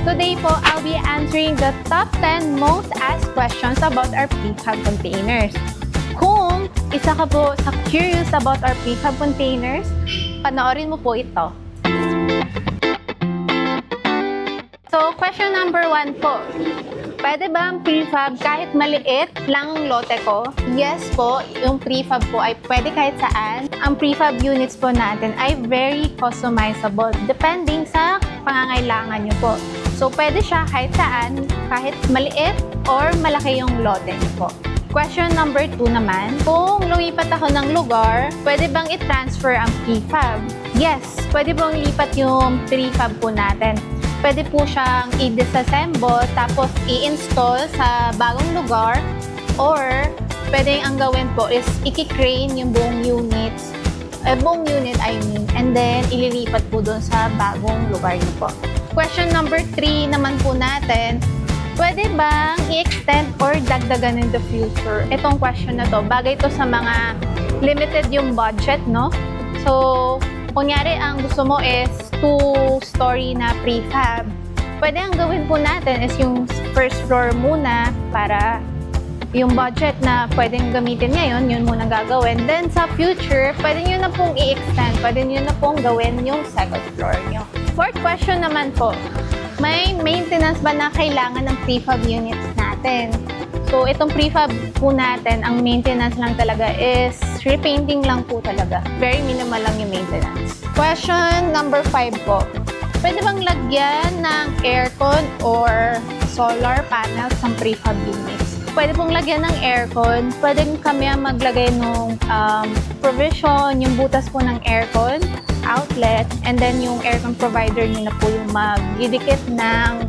Today po, I'll be answering the top 10 most asked questions about our prefab containers. Kung isa ka po sa curious about our prefab containers, panoorin mo po ito. So, question number 1 po. Pwede ba ang prefab kahit maliit lang ang lote ko? Yes po, yung prefab po ay pwede kahit saan. Ang prefab units po natin ay very customizable depending sa pangangailangan nyo po. So, pwede siya kahit saan, kahit maliit or malaki yung lote nyo po. Question number 2 naman, kung lumipat ako ng lugar, pwede bang i-transfer ang prefab? Yes, pwede bang lipat yung prefab po natin. Pwede po siyang i-disassemble tapos i-install sa bagong lugar, or pwede ang gawin po is i-crane yung buong unit and then ililipat po doon sa bagong lugar niyo po. Question number 3 naman po natin, pwede bang i-extend or dagdagan in the future? Itong question na to, bagay to sa mga limited yung budget, no? So, kunyari ang gusto mo is 2-story na prefab, pwede ang gawin po natin is yung first floor muna para yung budget na pwedeng gamitin ngayon, yun muna gagawin. Then sa future, pwede nyo na pong i-extend, pwede nyo na pong gawin yung second floor nyo. Fourth question naman po, may maintenance ba na kailangan ng prefab units natin? So, itong prefab po natin, ang maintenance lang talaga is repainting lang po talaga. Very minimal lang yung maintenance. Question number 5 po. Pwede bang lagyan ng aircon or solar panels ng prefab units? Pwede pong lagyan ng aircon. Pwede kami maglagay ng provision, yung butas po ng aircon, outlet, and then yung aircon provider nyo na po yung magdidikit ng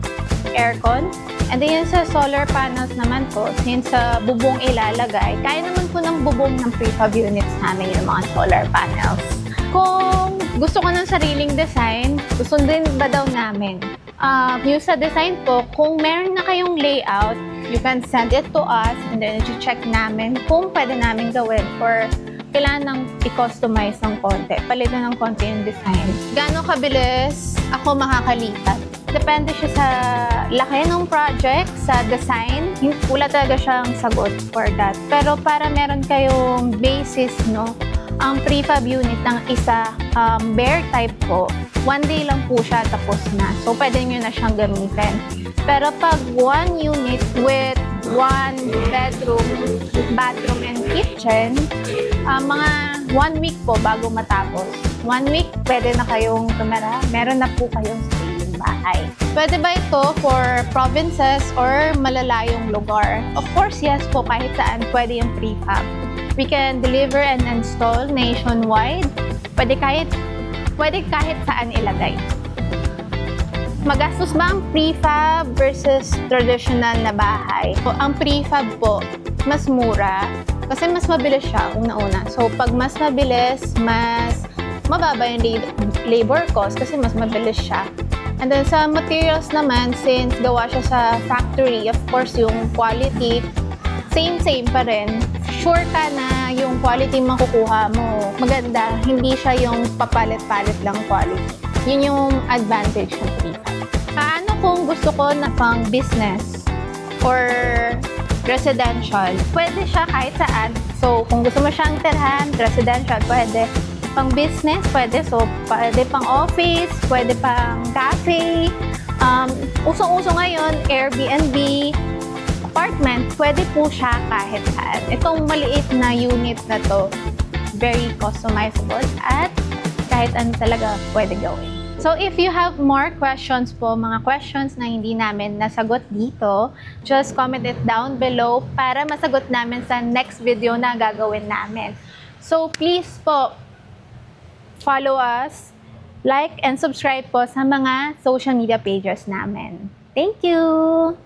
aircon. And then yun sa solar panels naman po, since sa bubong ilalagay, kaya naman po ng bubong ng prefab units namin yung mga solar panels. Kung gusto ko ng sariling design, susundin ba daw namin? Yung sa design po, kung meron na kayong layout, you can send it to us and then i-check namin kung pwede namin gawin or kailangan nang i-customize ng konti, palitan ng konti yung design. Gaano kabilis ako makakalipat? Depende siya sa laki ng project, sa design. Wala talaga siyang sagot for that. Pero para meron kayong basis, no? Ang prefab unit ng isa, bare type po, 1 day lang po siya tapos na. So, pwede nyo na siyang gamitin. Pero pag 1 unit with 1 bedroom, bathroom, and kitchen, mga 1 week po bago matapos. 1 week, pwede na kayong tumira. Meron na po kayong sariling bahay. Pwede ba ito for provinces or malalayong lugar? Of course, yes po. Kahit saan pwede yung prefab. We can deliver and install nationwide. Pwede kahit saan ilagay. Magastos ba ang prefab versus traditional na bahay? So, ang prefab po, mas mura kasi mas mabilis siya una-una. So, pag mas mabilis, mas mababa yung labor cost kasi mas mabilis siya. And then sa materials naman, since gawa siya sa factory, of course, yung quality, same pa rin. Sure ka na yung quality makukuha mo maganda, hindi siya yung papalit-palit lang quality. Yun yung advantage ng prefab. Paano kung gusto ko na pang business or residential? Pwede siya kahit saan. So, kung gusto mo siyang tirhan, residential, pwede. Pang business, pwede. So, pwede pang office, pwede pang cafe. Usong-uso ngayon, Airbnb, apartment, pwede po siya kahit saan. Itong maliit na unit na to, very customizable at kahit ano talaga pwede gawin. So if you have more questions po, mga questions na hindi namin nasagot dito, just comment it down below para masagot namin sa next video na gagawin namin. So please po, follow us, like and subscribe po sa mga social media pages namin. Thank you!